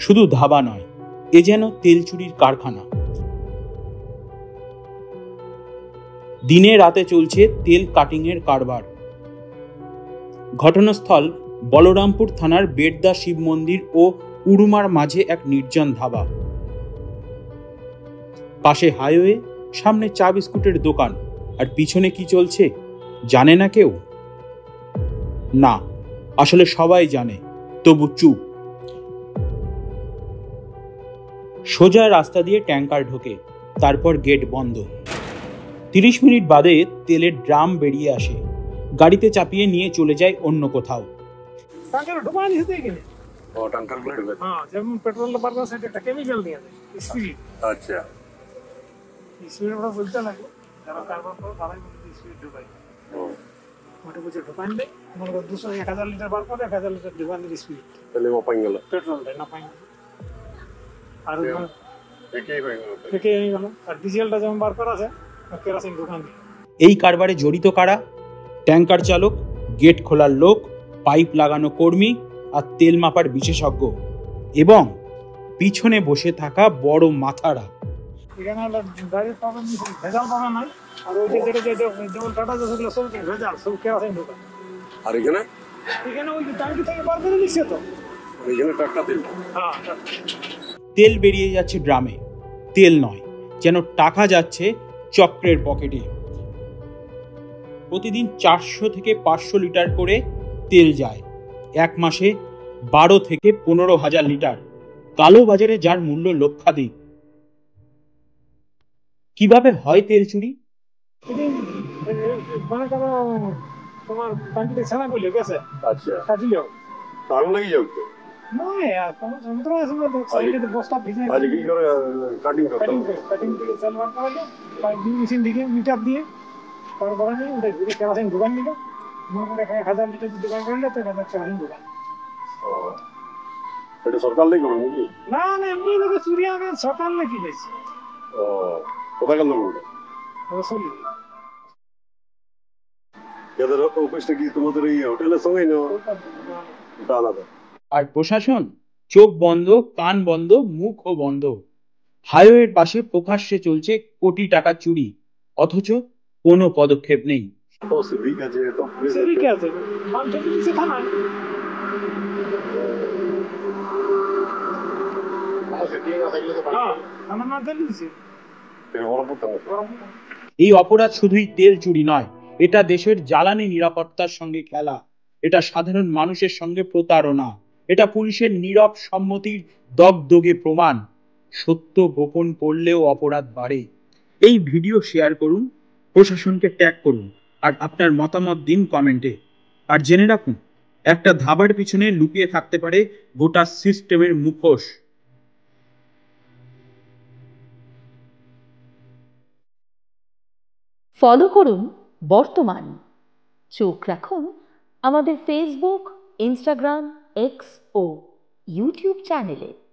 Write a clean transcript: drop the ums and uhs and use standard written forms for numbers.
শুধু ধাবা নয়, এ যেন তেল চুরির কারখানা। দিনে রাতে চলছে তেল কাটিং এর কারবার। ঘটনাস্থল বলরামপুর থানার বেড়দা শিব মন্দির ও উড়ুমার মাঝে এক নির্জন ধাবা। পাশে হাইওয়ে, সামনে চা বিস্কুটের দোকান, আর পিছনে কি চলছে জানে না কেউ। না, আসলে সবাই জানে, তবু চুপ। সোজা রাস্তা দিয়ে ট্যাঙ্কার ঢোকে, তারপর গেট বন্ধ। 30 মিনিট বাদে তেলের ড্রাম বেরিয়ে আসে, গাড়িতে চাপিয়ে নিয়ে চলে যায় অন্য কোথাও। এই কারবারে জড়িত কারা? ট্যাঙ্কার চালক, গেট খোলার লোক, পাইপ লাগানো কর্মী আর তেল মাপার বিশেষজ্ঞ, এবং পিছনে বসে থাকা বড় মাথারা। তেল বেরিয়ে যাচ্ছে ড্রামে, তেল নয়, যেন টাকা যাচ্ছে চক্রের পকেটে। প্রতিদিন 400 থেকে 500 লিটার করে তেল যায়। এক মাসে 12 থেকে 15,000 লিটার। কালো বাজারে যার মূল্য লক্ষাধিক। কিভাবে হয় তেল চুরি? আর প্রশাসন চোখ বন্ধ, কান বন্ধ, মুখও বন্ধ। হাইওয়ের পাশে প্রকাশ্যে চলছে কোটি টাকা চুরি, অথচ কোনো পদক্ষেপ নেই। এই অপরাধ শুধুই তেল চুরি নয়, এটা দেশের জ্বালানি নিরাপত্তার সঙ্গে খেলা। এটা সাধারণ মানুষের সঙ্গে প্রতারণা। এটা পুলিশের নীরব সম্মতির দগদগে প্রমাণ। সত্য গোপন করলেও অপরাধ বাড়ে। এই ভিডিও শেয়ার করুন, প্রশাসনকে ট্যাগ করুন, আর আপনার মতামত দিন কমেন্টে। আর জেনে রাখুন, একটা ধাবার পিছনে লুকিয়ে থাকতে পারে গোটা সিস্টেমের মুখোশ। ফলো করুন বর্তমান। চোখ রাখুন আমাদের ফেসবুক, ইনস্টাগ্রাম, এক্স ও ইউটিউব চ্যানেলে।